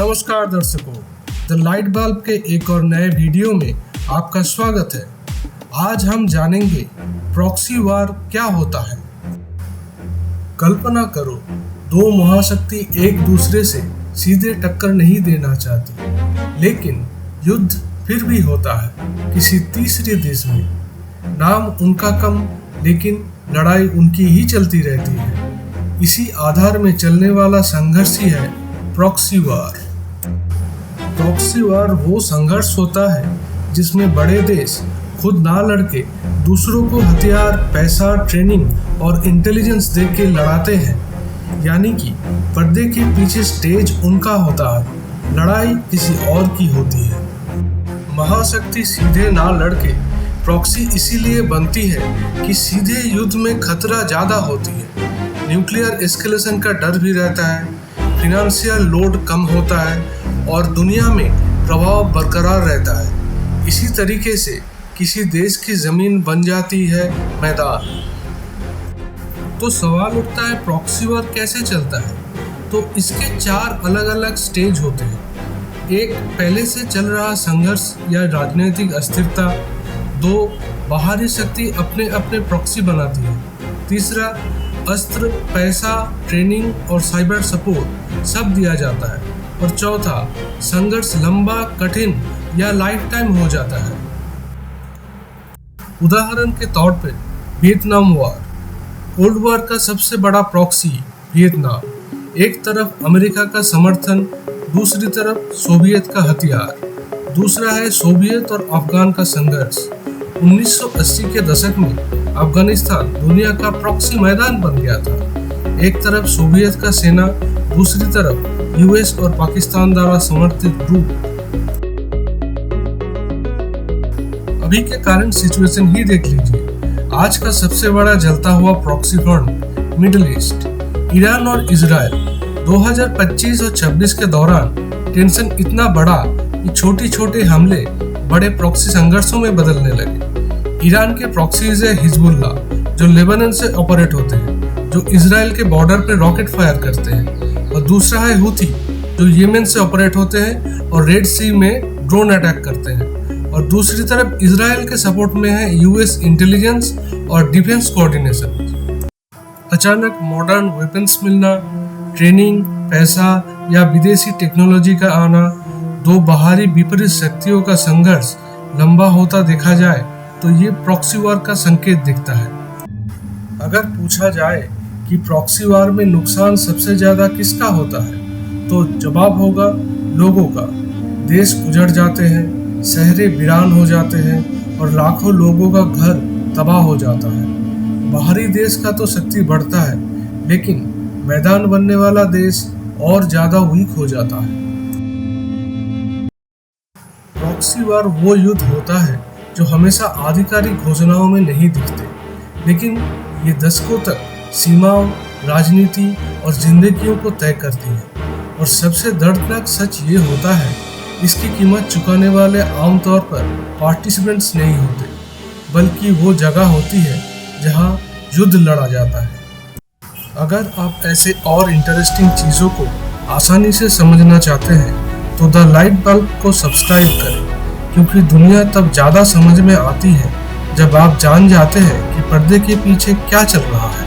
नमस्कार दर्शकों, the light bulb के एक और नए वीडियो में आपका स्वागत है। आज हम जानेंगे प्रॉक्सी वार क्या होता है। कल्पना करो, दो महाशक्ति एक दूसरे से सीधे टक्कर नहीं देना चाहती, लेकिन युद्ध फिर भी होता है किसी तीसरे देश में। नाम उनका कम, लेकिन लड़ाई उनकी ही चलती रहती है। इसी आधार में चलने वाला संघर्ष ही है प्रॉक्सी वार। प्रॉक्सी वार वो संघर्ष होता है जिसमें बड़े देश खुद ना लड़के दूसरों को हथियार, पैसा, ट्रेनिंग और इंटेलिजेंस दे के लड़ाते हैं। यानी कि पर्दे के पीछे स्टेज उनका होता है, लड़ाई किसी और की होती है। महाशक्ति सीधे ना लड़के प्रॉक्सी इसीलिए बनती है कि सीधे युद्ध में खतरा ज़्यादा होती है, न्यूक्लियर एस्केलेशन का डर भी रहता है, फिनेंशियल लोड कम होता है और दुनिया में प्रभाव बरकरार रहता है। इसी तरीके से किसी देश की ज़मीन बन जाती है मैदान। तो सवाल उठता है, प्रॉक्सी वार कैसे चलता है? तो इसके 4 अलग अलग स्टेज होते हैं। एक, पहले से चल रहा संघर्ष या राजनीतिक अस्थिरता। 2, बाहरी शक्ति अपने अपने प्रॉक्सी बनाती है। तीसरा, अस्त्र, पैसा, ट्रेनिंग और साइबर सपोर्ट सब दिया जाता है। और चौथा, संघर्ष लंबा, कठिन या लाइफ टाइम हो जाता है। उदाहरण के तौर पे वियतनाम वार, कोल्ड वॉर का सबसे बड़ा प्रॉक्सी वियतनाम। एक तरफ अमेरिका का समर्थन, दूसरी तरफ सोवियत का हथियार। दूसरा है सोवियत और अफगान का संघर्ष। 1980 के दशक में अफगानिस्तान दुनिया का प्रॉक्सी मैदान बन गया था। एक तरफ सोवियत का सेना, दूसरी तरफ यूएस और पाकिस्तान द्वारा समर्थित ग्रुप। अभी के करंट सिचुएशन ही देख लीजिए। आज का सबसे बड़ा जलता हुआ proxy front middle east, Iran और इजराइल। 2025 और 26 के दौरान टेंशन इतना बढ़ा कि छोटे छोटे हमले बड़े प्रॉक्सी संघर्षों में बदलने लगे। ईरान के प्रॉक्सीज है हिजबुल्ला, जो लेबनान से ऑपरेट होते हैं, जो इजराइल के बॉर्डर पे रॉकेट फायर करते हैं। और दूसरा है हुथी, जो येमेन से ऑपरेट होते हैं और रेड सी में ड्रोन अटैक करते हैं। और दूसरी तरफ इजराइल के सपोर्ट में है यूएस इंटेलिजेंस और डिफेंस कोऑर्डिनेशन। अचानक मॉडर्न वेपन्स मिलना, ट्रेनिंग, पैसा या विदेशी टेक्नोलॉजी का आना, दो बाहरी विपरीत शक्तियों का संघर्ष लंबा होता देखा जाए तो ये प्रॉक्सी वार का संकेत दिखता है। अगर पूछा जाए कि प्रॉक्सी वार में नुकसान सबसे ज्यादा किसका होता है, तो जवाब होगा लोगों का। देश उजड़ जाते हैं, शहरें वीरान हो जाते हैं और लाखों लोगों का घर तबाह हो जाता है। बाहरी देश का तो शक्ति बढ़ता है, लेकिन मैदान बनने वाला देश और ज्यादा वीक हो जाता है। प्रॉक्सी वार वो युद्ध होता है जो हमेशा आधिकारिक घोषणाओं में नहीं दिखते, लेकिन ये दशकों तक सीमाओं, राजनीति और जिंदगियों को तय करती है। और सबसे दर्दनाक सच ये होता है, इसकी कीमत चुकाने वाले आमतौर पर पार्टिसिपेंट्स नहीं होते, बल्कि वो जगह होती है जहां युद्ध लड़ा जाता है। अगर आप ऐसे और इंटरेस्टिंग चीज़ों को आसानी से समझना चाहते हैं तो द लाइट बल्ब को सब्सक्राइब करें, क्योंकि दुनिया तब ज़्यादा समझ में आती है जब आप जान जाते हैं कि पर्दे के पीछे क्या चल रहा है।